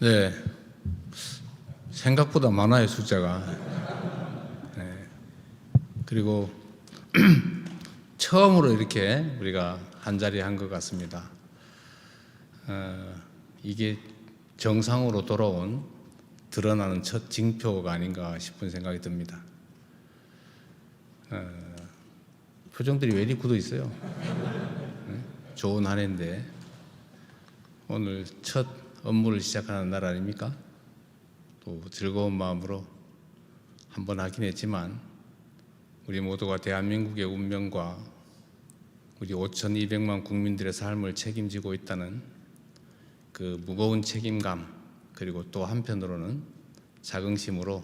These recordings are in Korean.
네, 생각보다 많아요, 숫자가. 네. 그리고 처음으로 이렇게 우리가 한 자리 한 것 같습니다. 이게 정상으로 돌아온 드러나는 첫 징표가 아닌가 싶은 생각이 듭니다. 표정들이 왜 이리 굳어 있어요? 네? 좋은 한 해인데 오늘 첫 업무를 시작하는 날 아닙니까? 또 즐거운 마음으로 한번 하긴 했지만 우리 모두가 대한민국의 운명과 우리 5,200만 국민들의 삶을 책임지고 있다는 그 무거운 책임감, 그리고 또 한편으로는 자긍심으로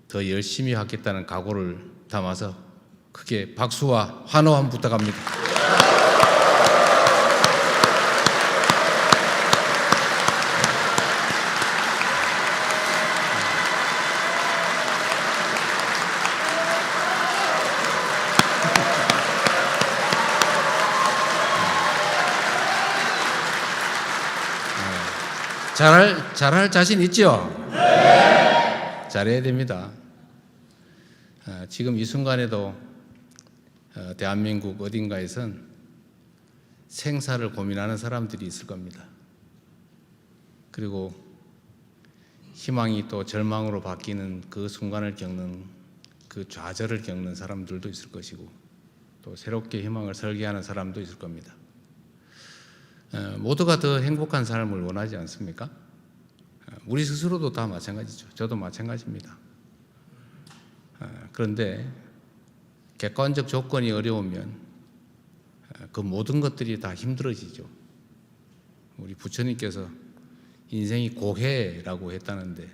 더 열심히 하겠다는 각오를 담아서 크게 박수와 환호 부탁합니다. 잘할 자신 있죠? 네. 잘해야 됩니다. 지금 이 순간에도 대한민국 어딘가에선 생사를 고민하는 사람들이 있을 겁니다. 그리고 희망이 또 절망으로 바뀌는 그 순간을 겪는, 그 좌절을 겪는 사람들도 있을 것이고, 또 새롭게 희망을 설계하는 사람도 있을 겁니다. 모두가 더 행복한 삶을 원하지 않습니까? 우리 스스로도 다 마찬가지죠. 저도 마찬가지입니다. 그런데 객관적 조건이 어려우면 그 모든 것들이 다 힘들어지죠. 우리 부처님께서 인생이 고해라고 했다는데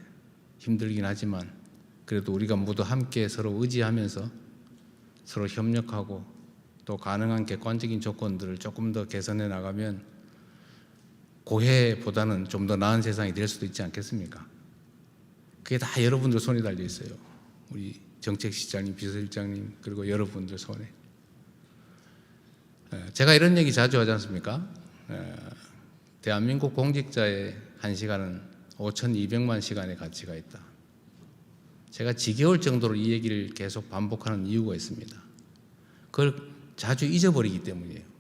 힘들긴 하지만 그래도 우리가 모두 함께 서로 의지하면서 서로 협력하고 또 가능한 객관적인 조건들을 조금 더 개선해 나가면 고해보다는 좀 더 나은 세상이 될 수도 있지 않겠습니까? 그게 다 여러분들 손에 달려 있어요. 우리 정책실장님, 비서실장님, 그리고 여러분들 손에. 제가 이런 얘기 자주 하지 않습니까? 대한민국 공직자의 1시간은 5,200만 시간의 가치가 있다. 제가 지겨울 정도로 이 얘기를 계속 반복하는 이유가 있습니다. 그걸 자주 잊어버리기 때문이에요.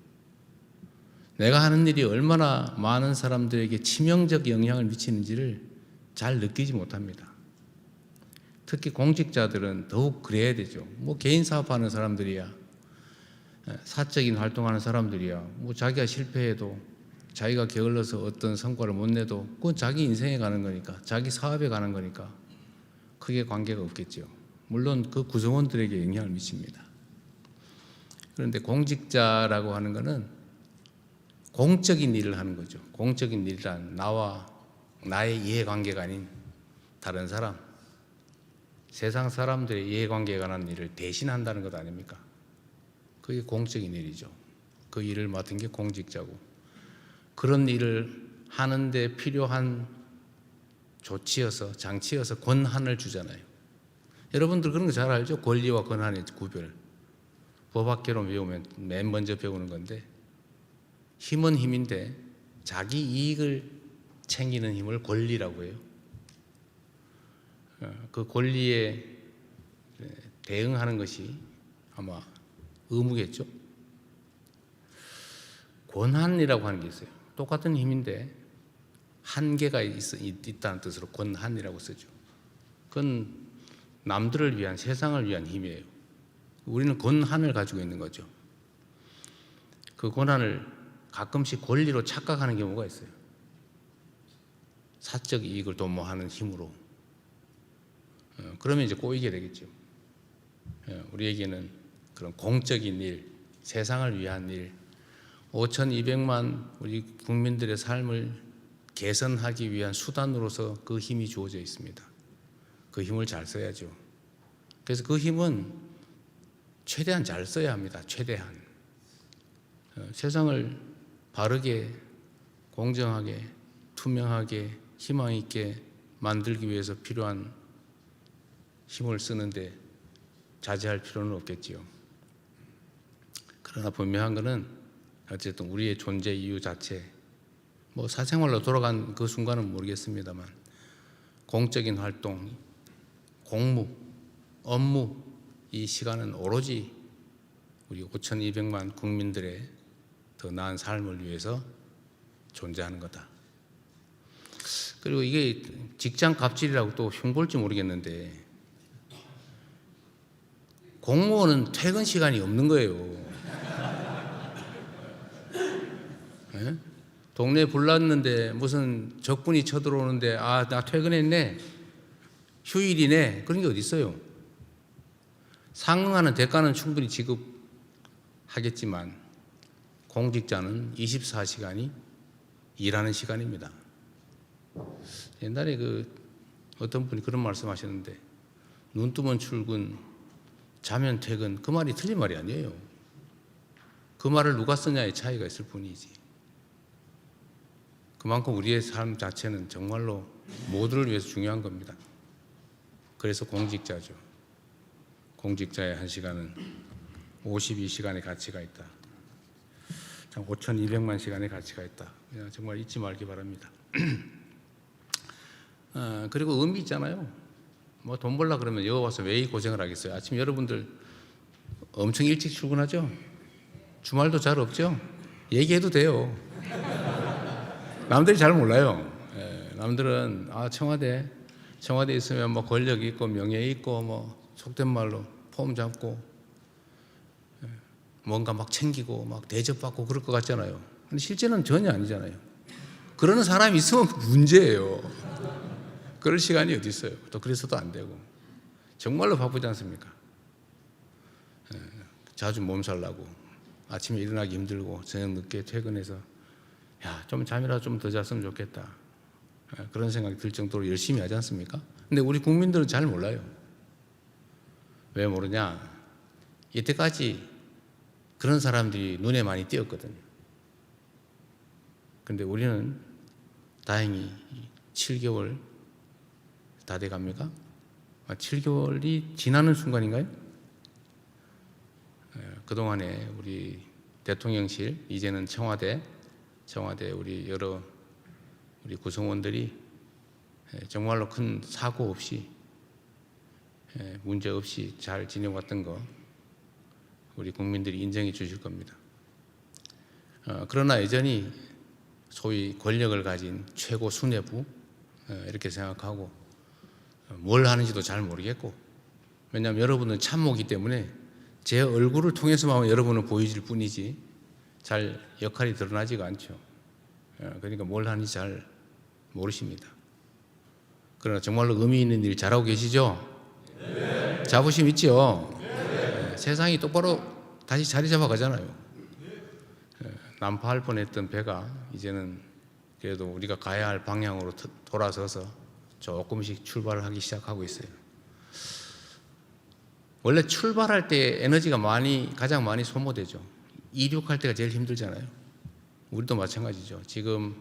내가 하는 일이 얼마나 많은 사람들에게 치명적 영향을 미치는지를 잘 느끼지 못합니다. 특히 공직자들은 더욱 그래야 되죠. 뭐 개인 사업하는 사람들이야, 사적인 활동하는 사람들이야, 뭐 자기가 실패해도 자기가 게을러서 어떤 성과를 못 내도 그건 자기 인생에 가는 거니까, 자기 사업에 가는 거니까 크게 관계가 없겠죠. 물론 그 구성원들에게 영향을 미칩니다. 그런데 공직자라고 하는 거는 공적인 일을 하는 거죠. 공적인 일이란 나와 나의 이해관계가 아닌 다른 사람, 세상 사람들의 이해관계에 관한 일을 대신한다는 것 아닙니까? 그게 공적인 일이죠. 그 일을 맡은 게 공직자고, 그런 일을 하는데 필요한 조치여서, 장치여서 권한을 주잖아요. 여러분들 그런 거 잘 알죠? 권리와 권한의 구별. 법학개론 배우면 맨 먼저 배우는 건데, 힘은 힘인데 자기 이익을 챙기는 힘을 권리라고 해요. 그 권리에 대응하는 것이 아마 의무겠죠. 권한이라고 하는 게 있어요. 똑같은 힘인데 한계가 있다는 뜻으로 권한이라고 쓰죠. 그건 남들을 위한, 세상을 위한 힘이에요. 우리는 권한을 가지고 있는 거죠. 그 권한을 가끔씩 권리로 착각하는 경우가 있어요. 사적 이익을 도모하는 힘으로. 그러면 이제 꼬이게 되겠죠. 우리에게는 그런 공적인 일, 세상을 위한 일, 5,200만 우리 국민들의 삶을 개선하기 위한 수단으로서 그 힘이 주어져 있습니다. 그 힘을 잘 써야죠. 그래서 그 힘은 최대한 잘 써야 합니다. 최대한. 세상을 바르게, 공정하게, 투명하게, 희망 있게 만들기 위해서 필요한 힘을 쓰는데 자제할 필요는 없겠지요. 그러나 분명한 것은 어쨌든 우리의 존재 이유 자체, 뭐 사생활로 돌아간 그 순간은 모르겠습니다만 공적인 활동, 공무, 업무 이 시간은 오로지 우리 5,200만 국민들의 더 나은 삶을 위해서 존재하는 거다. 그리고 이게 직장 갑질이라고 또 흉볼지 모르겠는데 공무원은 퇴근 시간이 없는 거예요. 네? 동네 불났는데 무슨 적군이 쳐들어오는데 아, 나 퇴근했네. 휴일이네. 그런 게 어디 있어요. 상응하는 대가는 충분히 지급하겠지만 공직자는 24시간이 일하는 시간입니다. 옛날에 어떤 분이 그런 말씀하셨는데 눈 뜨면 출근, 자면 퇴근 그 말이 틀린 말이 아니에요. 그 말을 누가 쓰냐의 차이가 있을 뿐이지. 그만큼 우리의 삶 자체는 정말로 모두를 위해서 중요한 겁니다. 그래서 공직자죠. 공직자의 한 시간은 52시간의 가치가 있다. 5,200만 시간의 가치가 있다. 정말 잊지 말기 바랍니다. 그리고 의미 있잖아요. 뭐 돈 벌라 그러면 여기 와서 왜 이 고생을 하겠어요? 아침 여러분들 엄청 일찍 출근하죠? 주말도 잘 없죠? 얘기해도 돼요. 남들이 잘 몰라요. 남들은 청와대에 있으면 뭐 권력이 있고 명예 있고 뭐 속된 말로 폼 잡고 뭔가 막 챙기고 막 대접받고 그럴 것 같잖아요. 근데 실제는 전혀 아니잖아요. 그러는 사람이 있으면 문제예요. 그럴 시간이 어디 있어요. 또 그래서도 안 되고 정말로 바쁘지 않습니까? 자주 몸살 나고 아침에 일어나기 힘들고 저녁 늦게 퇴근해서 야, 좀 잠이라도 좀 더 잤으면 좋겠다. 그런 생각이 들 정도로 열심히 하지 않습니까? 근데 우리 국민들은 잘 몰라요. 왜 모르냐? 이때까지 그런 사람들이 눈에 많이 띄었거든요. 근데 우리는 다행히 7개월 다 돼 갑니까? 7개월이 지나는 순간인가요? 그동안에 우리 대통령실, 이제는 청와대 우리 구성원들이 정말로 큰 사고 없이 문제 없이 잘 지내왔던 거 우리 국민들이 인정해 주실 겁니다. 그러나 여전히 소위 권력을 가진 최고 수뇌부 이렇게 생각하고 뭘 하는지도 잘 모르겠고, 왜냐하면 여러분은 참모기 때문에 제 얼굴을 통해서만 여러분은 보여질 뿐이지 잘 역할이 드러나지가 않죠. 그러니까 뭘 하는지 잘 모르십니다. 그러나 정말로 의미 있는 일 잘하고 계시죠? 네. 자부심 있죠? 네. 세상이 똑바로 다시 자리 잡아가잖아요. 난파할 뻔했던 배가 이제는 그래도 우리가 가야 할 방향으로 돌아서서 조금씩 출발을 하기 시작하고 있어요. 원래 출발할 때 에너지가 가장 많이 소모되죠. 이륙할 때가 제일 힘들잖아요. 우리도 마찬가지죠. 지금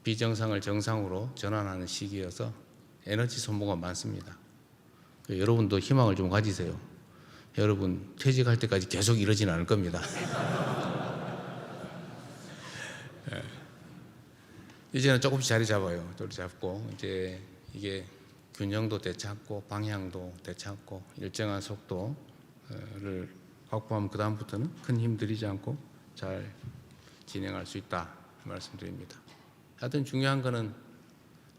비정상을 정상으로 전환하는 시기여서 에너지 소모가 많습니다. 여러분도 희망을 좀 가지세요. 여러분 퇴직할 때까지 계속 이러지는 않을 겁니다. 이제는 조금씩 자리 잡아요. 자리 잡고 이제 이게 균형도 되찾고 방향도 되찾고 일정한 속도를 확보하면 그 다음부터는 큰 힘 들이지 않고 잘 진행할 수 있다 말씀드립니다. 하여튼 중요한 거는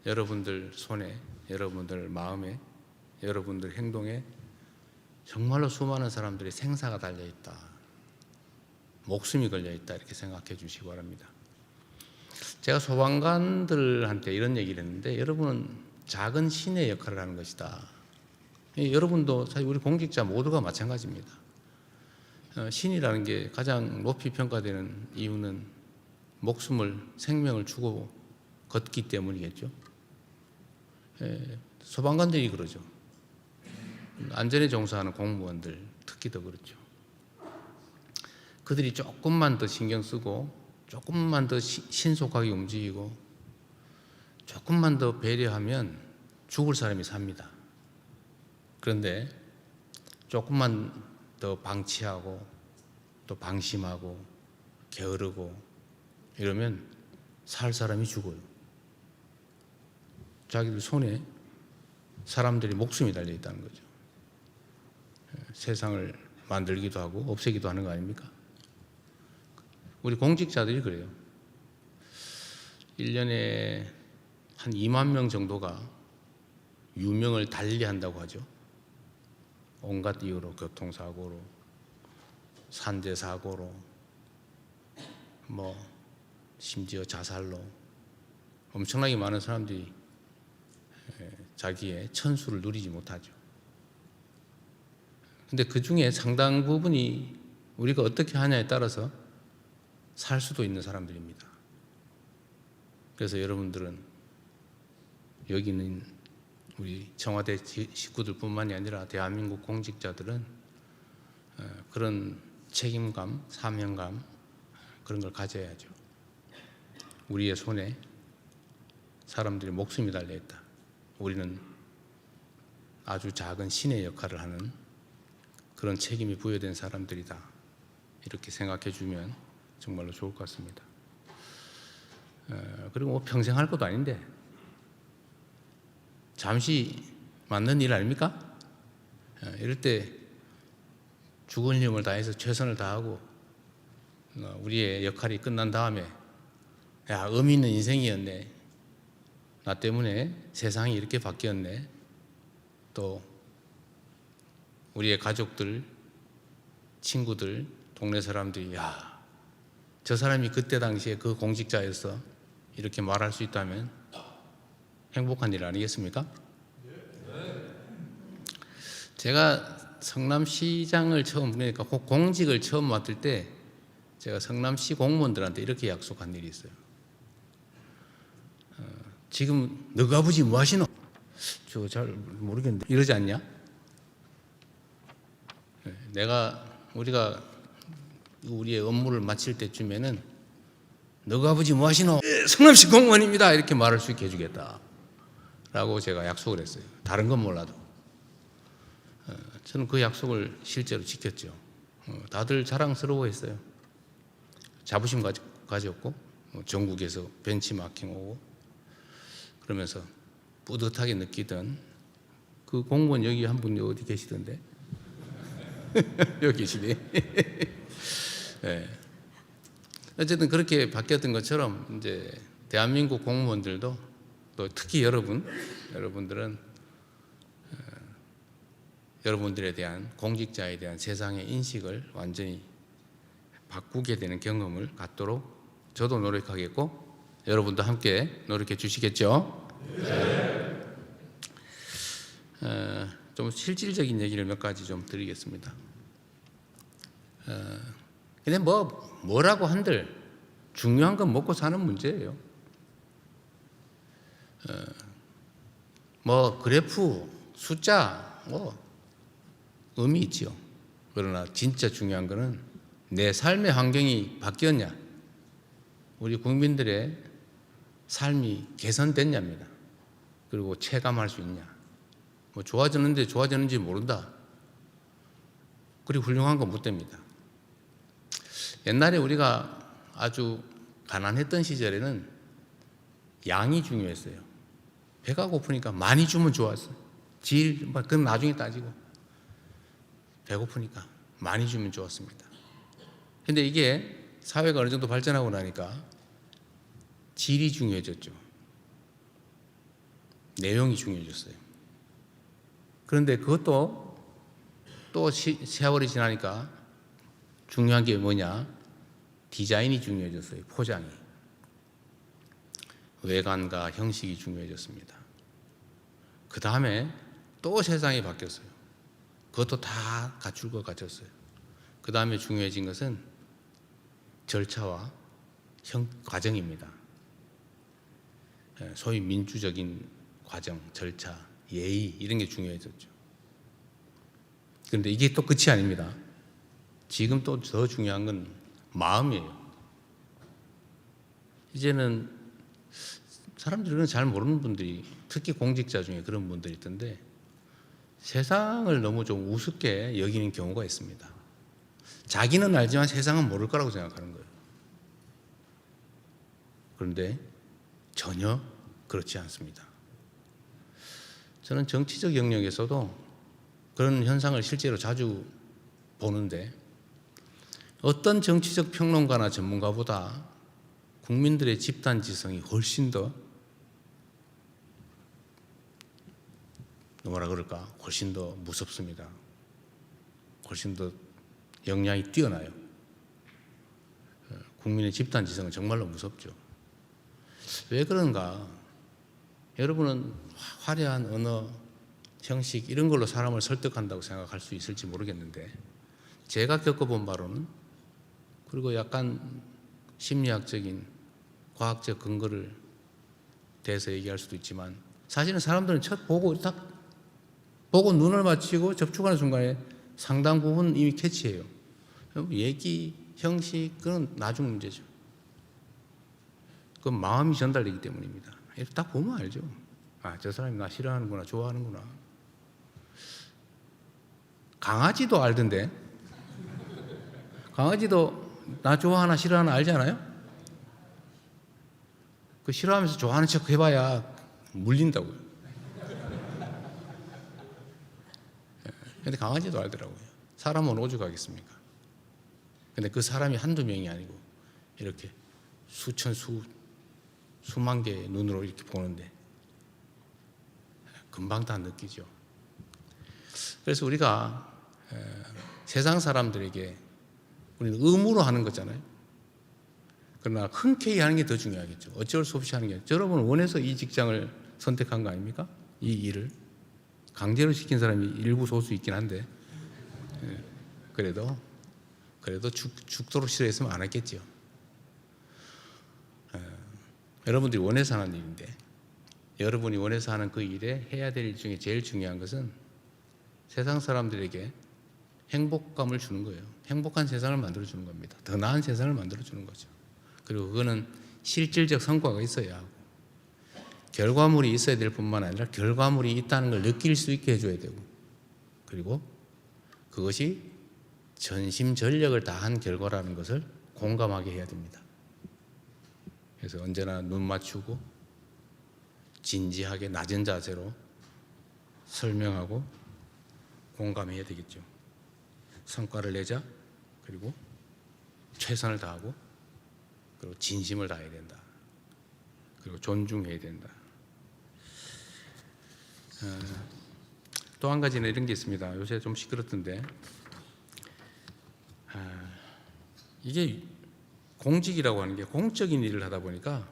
여러분들 손에, 여러분들 마음에, 여러분들 행동에 정말로 수많은 사람들의 생사가 달려있다, 목숨이 걸려있다 이렇게 생각해 주시기 바랍니다. 제가 소방관들한테 이런 얘기를 했는데 여러분은 작은 신의 역할을 하는 것이다. 여러분도 사실 우리 공직자 모두가 마찬가지입니다. 신이라는 게 가장 높이 평가되는 이유는 목숨을, 생명을 주고 걷기 때문이겠죠. 소방관들이 그러죠. 안전에 종사하는 공무원들 특히 더 그렇죠. 그들이 조금만 더 신경 쓰고 조금만 더 신속하게 움직이고 조금만 더 배려하면 죽을 사람이 삽니다. 그런데 조금만 더 방치하고 또 방심하고 게으르고 이러면 살 사람이 죽어요. 자기들 손에 사람들이 목숨이 달려 있다는 거죠. 세상을 만들기도 하고 없애기도 하는 거 아닙니까? 우리 공직자들이 그래요. 1년에 한 2만 명 정도가 유명을 달리한다고 하죠. 온갖 이유로, 교통사고로, 산재사고로, 심지어 자살로 엄청나게 많은 사람들이 자기의 천수를 누리지 못하죠. 근데 그 중에 상당 부분이 우리가 어떻게 하냐에 따라서 살 수도 있는 사람들입니다. 그래서 여러분들은 여기 있는 우리 청와대 식구들뿐만이 아니라 대한민국 공직자들은 그런 책임감, 사명감 그런 걸 가져야죠. 우리의 손에 사람들의 목숨이 달려있다. 우리는 아주 작은 신의 역할을 하는 그런 책임이 부여된 사람들이다. 이렇게 생각해 주면 정말로 좋을 것 같습니다. 그리고 평생 할 것도 아닌데 잠시 맞는 일 아닙니까? 이럴 때 죽을 힘을 다해서 최선을 다하고 우리의 역할이 끝난 다음에 의미 있는 인생이었네. 나 때문에 세상이 이렇게 바뀌었네. 또 우리의 가족들, 친구들, 동네 사람들이 저 사람이 그때 당시에 그 공직자였어. 이렇게 말할 수 있다면 행복한 일 아니겠습니까? 제가 성남시장을 그러니까 공직을 처음 맡을 때 제가 성남시 공무원들한테 이렇게 약속한 일이 있어요. 지금 너가 아버지 뭐 하시노? 저 잘 모르겠는데 이러지 않냐? 우리가 우리의 업무를 마칠 때쯤에는 너가 아버지 뭐 하시노? 성남시 공무원입니다. 이렇게 말할 수 있게 해주겠다 라고 제가 약속을 했어요. 다른 건 몰라도 저는 그 약속을 실제로 지켰죠. 다들 자랑스러워했어요. 자부심 가졌고 전국에서 벤치마킹 오고 그러면서 뿌듯하게 느끼던 그 공무원 여기 한 분이 어디 계시던데? 여기 계시네. 네. 어쨌든 그렇게 바뀌었던 것처럼 이제 대한민국 공무원들도 또 특히 여러분들은 여러분들에 대한 공직자에 대한 세상의 인식을 완전히 바꾸게 되는 경험을 갖도록 저도 노력하겠고 여러분도 함께 노력해 주시겠죠? 네. 좀 실질적인 얘기를 몇 가지 좀 드리겠습니다. 근데 뭐라고 한들 중요한 건 먹고 사는 문제예요. 그래프, 숫자 의미 있죠. 그러나 진짜 중요한 거는 내 삶의 환경이 바뀌었냐, 우리 국민들의 삶이 개선됐냐입니다. 그리고 체감할 수 있냐. 좋아졌는지 모른다. 그리고 훌륭한 건 못 됩니다. 옛날에 우리가 아주 가난했던 시절에는 양이 중요했어요. 배가 고프니까 많이 주면 좋았어요. 그건 나중에 따지고 배고프니까 많이 주면 좋았습니다. 근데 이게 사회가 어느 정도 발전하고 나니까 질이 중요해졌죠. 내용이 중요해졌어요. 그런데 그것도 또 세월이 지나니까 중요한 게 뭐냐? 디자인이 중요해졌어요. 포장이. 외관과 형식이 중요해졌습니다. 그 다음에 또 세상이 바뀌었어요. 그것도 다 갖출 것 같았어요. 그 다음에 중요해진 것은 절차와 과정입니다. 소위 민주적인 과정, 절차, 예의 이런 게 중요해졌죠. 그런데 이게 또 끝이 아닙니다. 지금 또 더 중요한 건 마음이에요. 이제는 사람들은 잘 모르는 분들이, 특히 공직자 중에 그런 분들이 있던데 세상을 너무 좀 우습게 여기는 경우가 있습니다. 자기는 알지만 세상은 모를 거라고 생각하는 거예요. 그런데 전혀 그렇지 않습니다. 저는 정치적 영역에서도 그런 현상을 실제로 자주 보는데, 어떤 정치적 평론가나 전문가보다 국민들의 집단지성이 훨씬 더 훨씬 더 무섭습니다. 훨씬 더 역량이 뛰어나요. 국민의 집단지성은 정말로 무섭죠. 왜 그런가? 여러분은 화려한 언어, 형식 이런 걸로 사람을 설득한다고 생각할 수 있을지 모르겠는데, 제가 겪어본 바로는, 그리고 약간 심리학적인 과학적 근거를 대해서 얘기할 수도 있지만, 사실은 사람들은 첫 보고 딱 보고 눈을 맞추고 접촉하는 순간에 상당 부분 이미 캐치해요. 얘기, 형식 그건 나중 문제죠. 그건 마음이 전달되기 때문입니다. 딱 보면 알죠. 아, 저 사람이 나 싫어하는구나, 좋아하는구나. 강아지도 알던데. 강아지도 나 좋아하나 싫어하나 알잖아요. 그 싫어하면서 좋아하는 척 해봐야 물린다고요. 근데 강아지도 알더라고요. 사람은 오죽하겠습니까? 근데 그 사람이 한두 명이 아니고 이렇게 수만 개의 눈으로 이렇게 보는데 금방 다 느끼죠. 그래서 우리가 세상 사람들에게 우리는 의무로 하는 거잖아요. 그러나 흔쾌히 하는 게 더 중요하겠죠. 어쩔 수 없이 하는 게. 여러분 원해서 이 직장을 선택한 거 아닙니까? 이 일을 강제로 시킨 사람이 일부 소수 있긴 한데, 그래도 죽도록 싫어했으면 안 했겠죠. 여러분들이 원해서 하는 일인데, 여러분이 원해서 하는 그 일에 해야 될 일 중에 제일 중요한 것은 세상 사람들에게 행복감을 주는 거예요. 행복한 세상을 만들어주는 겁니다. 더 나은 세상을 만들어주는 거죠. 그리고 그거는 실질적 성과가 있어야 하고, 결과물이 있어야 될 뿐만 아니라 결과물이 있다는 걸 느낄 수 있게 해줘야 되고, 그리고 그것이 전심전력을 다한 결과라는 것을 공감하게 해야 됩니다. 그래서 언제나 눈 맞추고 진지하게 낮은 자세로 설명하고 공감해야 되겠죠. 성과를 내자. 그리고 최선을 다하고, 그리고 진심을 다해야 된다. 그리고 존중해야 된다. 또 한 가지는 이런 게 있습니다. 요새 좀 시끄럽던데, 이게 공직이라고 하는 게 공적인 일을 하다 보니까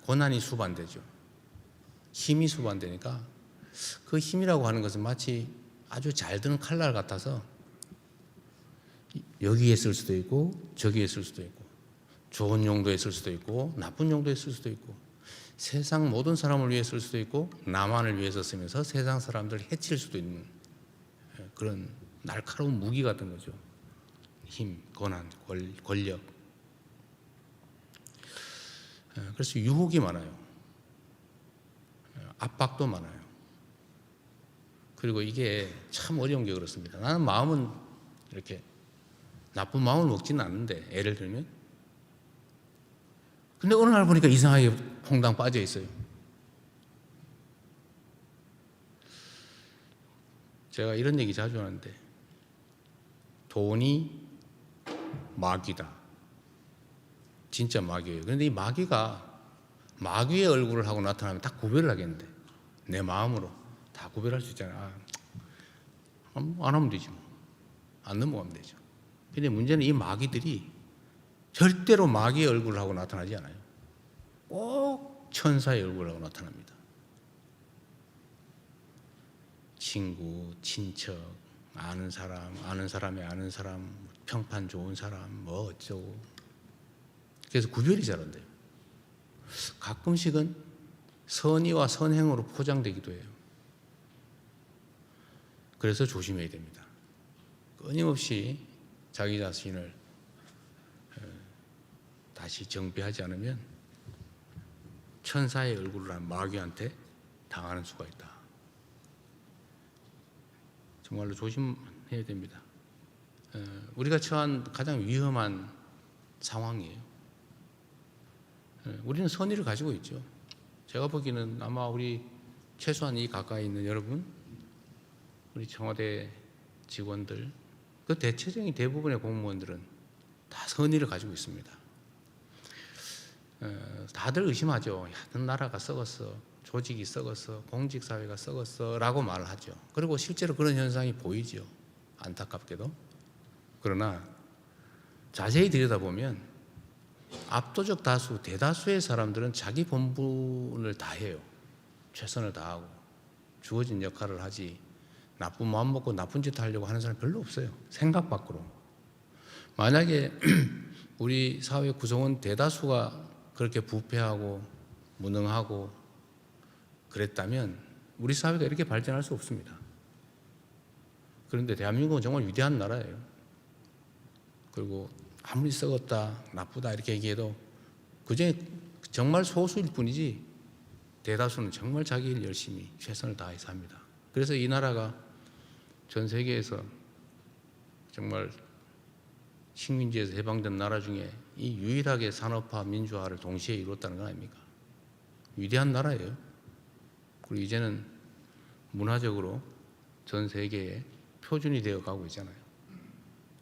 권한이 수반되죠. 힘이 수반되니까 그 힘이라고 하는 것은 마치 아주 잘 드는 칼날 같아서 여기에 쓸 수도 있고 저기에 쓸 수도 있고, 좋은 용도에 쓸 수도 있고 나쁜 용도에 쓸 수도 있고, 세상 모든 사람을 위해 쓸 수도 있고 나만을 위해서 쓰면서 세상 사람들을 해칠 수도 있는 그런 날카로운 무기 같은 거죠. 힘, 권한, 권력. 그래서 유혹이 많아요. 압박도 많아요. 그리고 이게 참 어려운 게 그렇습니다. 나는 마음은 이렇게 나쁜 마음을 먹지는 않는데, 예를 들면, 근데 어느 날 보니까 이상하게 퐁당 빠져 있어요. 제가 이런 얘기 자주 하는데, 돈이 마귀다. 진짜 마귀예요. 그런데 이 마귀가 마귀의 얼굴을 하고 나타나면 딱 구별을 하겠는데, 내 마음으로 다 구별할 수 있잖아요. 안 하면 되지 뭐. 안 넘어가면 되죠. 근데 문제는 이 마귀들이 절대로 마귀의 얼굴을 하고 나타나지 않아요. 꼭 천사의 얼굴을 하고 나타납니다. 친구, 친척, 아는 사람, 아는 사람의 아는 사람, 평판 좋은 사람, 뭐 어쩌고. 그래서 구별이 잘 안 돼요. 가끔씩은 선의와 선행으로 포장되기도 해요. 그래서 조심해야 됩니다. 끊임없이 자기 자신을 다시 정비하지 않으면 천사의 얼굴을 한 마귀한테 당하는 수가 있다. 정말로 조심해야 됩니다. 우리가 처한 가장 위험한 상황이에요. 우리는 선의를 가지고 있죠. 제가 보기에는 아마 우리 최소한 이 가까이 있는 여러분, 우리 청와대 직원들, 그 대체적인 대부분의 공무원들은 다 선의를 가지고 있습니다. 다들 의심하죠. 야, 너 나라가 썩었어, 조직이 썩었어, 공직사회가 썩었어 라고 말을 하죠. 그리고 실제로 그런 현상이 보이죠. 안타깝게도. 그러나 자세히 들여다보면 압도적 다수, 대다수의 사람들은 자기 본분을 다해요. 최선을 다하고 주어진 역할을 하지, 나쁜 마음 먹고 나쁜 짓 하려고 하는 사람 별로 없어요. 생각 밖으로. 만약에 우리 사회 구성원 대다수가 그렇게 부패하고 무능하고 그랬다면 우리 사회가 이렇게 발전할 수 없습니다. 그런데 대한민국은 정말 위대한 나라예요. 그리고 아무리 썩었다, 나쁘다 이렇게 얘기해도 그중에 정말 소수일 뿐이지 대다수는 정말 자기 일 열심히 최선을 다해서 합니다. 그래서 이 나라가 전 세계에서 정말 식민지에서 해방된 나라 중에 이 유일하게 산업화, 민주화를 동시에 이뤘다는 건 아닙니까? 위대한 나라예요. 그리고 이제는 문화적으로 전 세계에 표준이 되어 가고 있잖아요.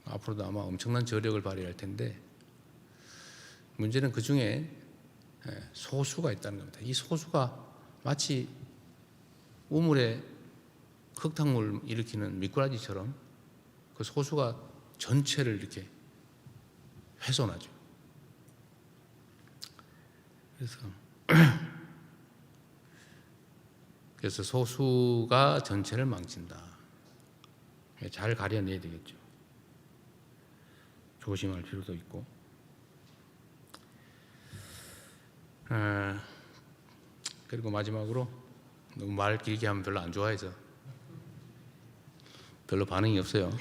앞으로도 아마 엄청난 저력을 발휘할 텐데 문제는 그 중에 소수가 있다는 겁니다. 이 소수가 마치 우물에 흙탕물 일으키는 미꾸라지처럼 그 소수가 전체를 이렇게 훼손하죠. 그래서 소수가 전체를 망친다. 잘 가려내야 되겠죠. 조심할 필요도 있고. 그리고 마지막으로 너무 말 길게 하면 별로 안 좋아해서 별로 반응이 없어요.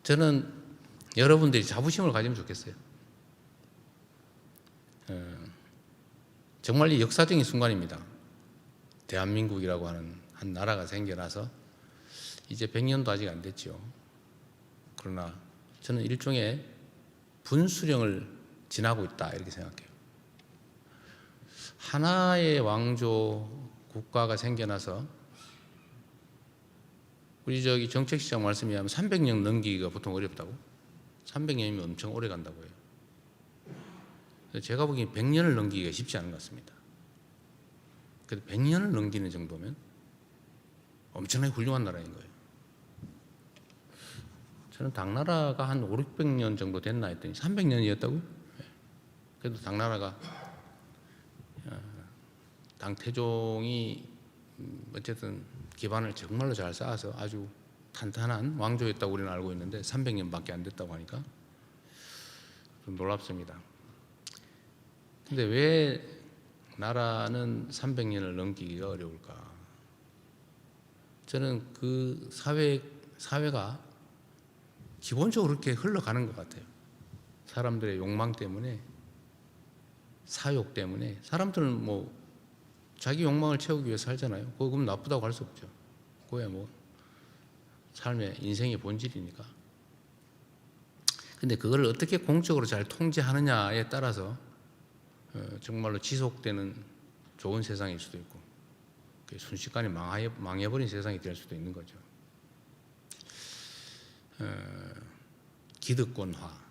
저는 여러분들이 자부심을 가지면 좋겠어요. 정말 이 역사적인 순간입니다. 대한민국이라고 하는 한 나라가 생겨나서 이제 100년도 아직 안 됐죠. 그러나 저는 일종의 분수령을 지나고 있다 이렇게 생각해요. 하나의 왕조 국가가 생겨나서 우리 저기 정책시장 말씀에 의하면 300년 넘기기가 보통 어렵다고. 300년이면 엄청 오래 간다고 해요. 제가 보기엔 100년을 넘기기가 쉽지 않은 것 같습니다. 그래도 100년을 넘기는 정도면 엄청나게 훌륭한 나라인 거예요. 저는 당나라가 한 5, 600년 정도 됐나 했더니 300년이었다고요? 그래도 당나라가 당태종이 어쨌든 기반을 정말로 잘 쌓아서 아주 탄탄한 왕조였다고 우리는 알고 있는데 300년밖에 안 됐다고 하니까 좀 놀랍습니다. 근데 왜 나라는 300년을 넘기기가 어려울까? 저는 그 사회가 기본적으로 그렇게 흘러가는 것 같아요. 사람들의 욕망 때문에, 사욕 때문에. 사람들은 뭐 자기 욕망을 채우기 위해 살잖아요. 그건 나쁘다고 할 수 없죠. 그거야 뭐 삶의 인생의 본질이니까. 근데 그걸 어떻게 공적으로 잘 통제하느냐에 따라서 정말로 지속되는 좋은 세상일 수도 있고 순식간에 망해버린 세상이 될 수도 있는 거죠. 기득권화,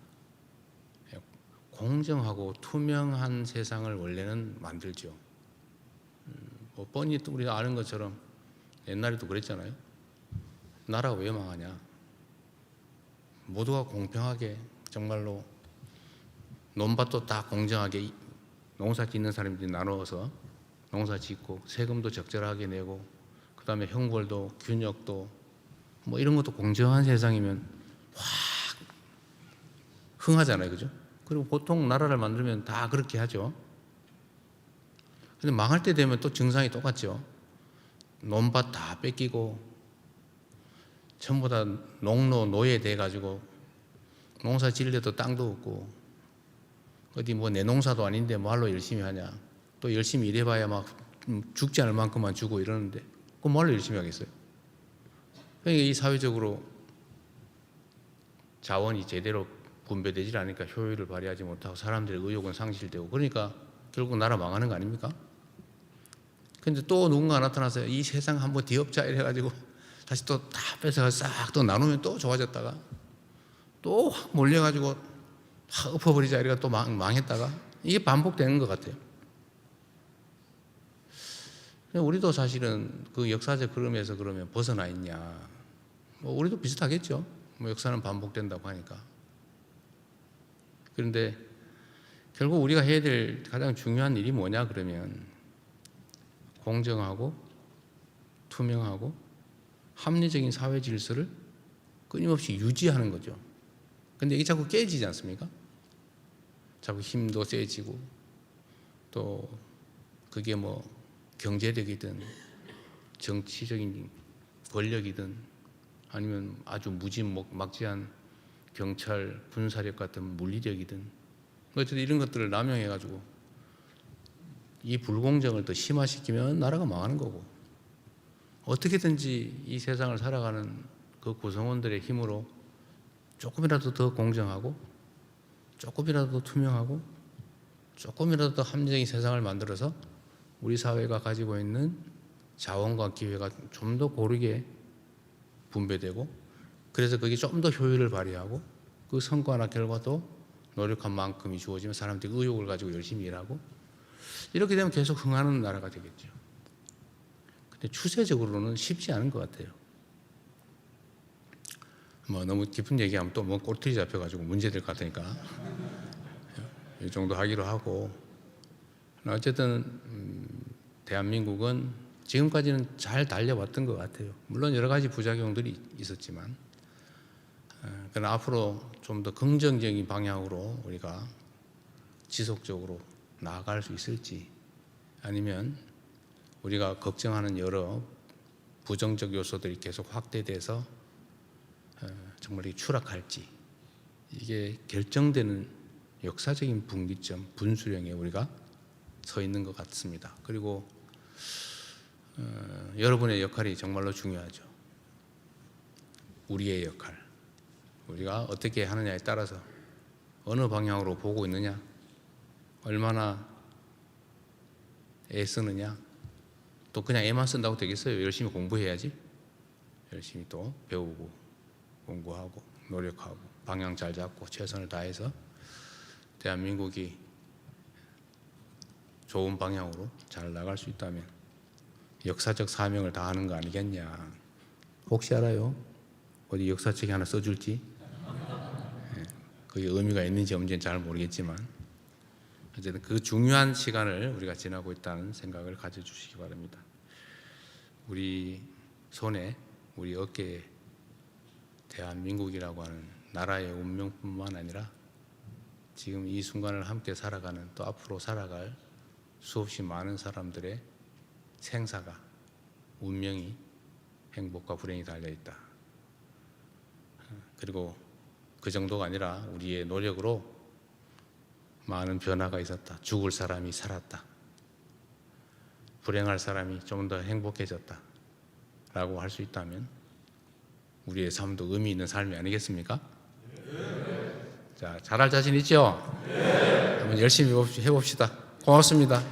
공정하고 투명한 세상을 원래는 만들죠. 뭐 뻔히 우리가 아는 것처럼 옛날에도 그랬잖아요. 나라가 왜 망하냐? 모두가 공평하게 정말로 논밭도 다 공정하게 농사 짓는 사람들이 나누어서 농사 짓고 세금도 적절하게 내고 그다음에 형벌도 균형도 뭐 이런 것도 공정한 세상이면 확 흥하잖아요. 그죠? 그리고 보통 나라를 만들면 다 그렇게 하죠. 근데 망할 때 되면 또 증상이 똑같죠. 논밭 다 뺏기고 전부 다 노예 돼가지고 농사 지으려도 땅도 없고 어디 뭐 내 농사도 아닌데 뭐할로 열심히 하냐. 또 열심히 일해봐야 막 죽지 않을 만큼만 주고 이러는데 그럼 뭐할로 열심히 하겠어요. 그러니까 이 사회적으로 자원이 제대로 분배되지 않으니까 효율을 발휘하지 못하고 사람들의 의욕은 상실되고, 그러니까 결국 나라 망하는 거 아닙니까? 근데 또 누군가 나타나서 이 세상 한번 뒤엎자 이래가지고 다시 또 다 뺏어가 싹 또 나누면 또 좋아졌다가 또 확 몰려가지고 확 엎어버리자 이래가 또 망했다가 이게 반복되는 것 같아요. 우리도 사실은 그 역사적 흐름에서 그러면 벗어나 있냐? 뭐 우리도 비슷하겠죠. 뭐 역사는 반복된다고 하니까. 그런데 결국 우리가 해야 될 가장 중요한 일이 뭐냐 그러면 공정하고 투명하고 합리적인 사회 질서를 끊임없이 유지하는 거죠. 근데 이게 자꾸 깨지지 않습니까? 자꾸 힘도 세지고 또 그게 뭐 경제력이든 정치적인 권력이든 아니면 아주 무지막지한 경찰, 군사력 같은 물리력이든 어쨌든 이런 것들을 남용해가지고 이 불공정을 더 심화시키면 나라가 망하는 거고, 어떻게든지 이 세상을 살아가는 그 구성원들의 힘으로 조금이라도 더 공정하고 조금이라도 더 투명하고 조금이라도 더 합리적인 세상을 만들어서 우리 사회가 가지고 있는 자원과 기회가 좀 더 고르게 분배되고, 그래서 그게 좀 더 효율을 발휘하고 그 성과나 결과도 노력한 만큼이 주어지면 사람들이 의욕을 가지고 열심히 일하고, 이렇게 되면 계속 흥하는 나라가 되겠죠. 근데 추세적으로는 쉽지 않은 것 같아요. 뭐 너무 깊은 얘기하면 또 뭐 꼬투리 잡혀가지고 문제될 것 같으니까 이 정도 하기로 하고, 어쨌든 대한민국은 지금까지는 잘 달려왔던 것 같아요. 물론 여러 가지 부작용들이 있었지만, 그러나 앞으로 좀 더 긍정적인 방향으로 우리가 지속적으로 나아갈 수 있을지, 아니면 우리가 걱정하는 여러 부정적 요소들이 계속 확대돼서 정말 추락할지, 이게 결정되는 역사적인 분기점, 분수령에 우리가 서 있는 것 같습니다. 그리고 여러분의 역할이 정말로 중요하죠. 우리의 역할, 우리가 어떻게 하느냐에 따라서 어느 방향으로 보고 있느냐, 얼마나 애쓰느냐, 또 그냥 애만 쓴다고 되겠어요? 열심히 공부해야지. 열심히 또 배우고 공부하고 노력하고 방향 잘 잡고 최선을 다해서 대한민국이 좋은 방향으로 잘 나갈 수 있다면 역사적 사명을 다하는 거 아니겠냐. 혹시 알아요? 어디 역사책에 하나 써줄지? 그게 의미가 있는지 없는지는 잘 모르겠지만 어쨌든 그 중요한 시간을 우리가 지나고 있다는 생각을 가져주시기 바랍니다. 우리 손에, 우리 어깨에 대한민국이라고 하는 나라의 운명뿐만 아니라 지금 이 순간을 함께 살아가는, 또 앞으로 살아갈 수없이 많은 사람들의 생사가, 운명이, 행복과 불행이 달려있다. 그리고 그 정도가 아니라 우리의 노력으로 많은 변화가 있었다. 죽을 사람이 살았다. 불행할 사람이 좀 더 행복해졌다 라고 할 수 있다면 우리의 삶도 의미 있는 삶이 아니겠습니까? 자, 잘할 자신 있죠? 한번 열심히 해봅시다. 고맙습니다.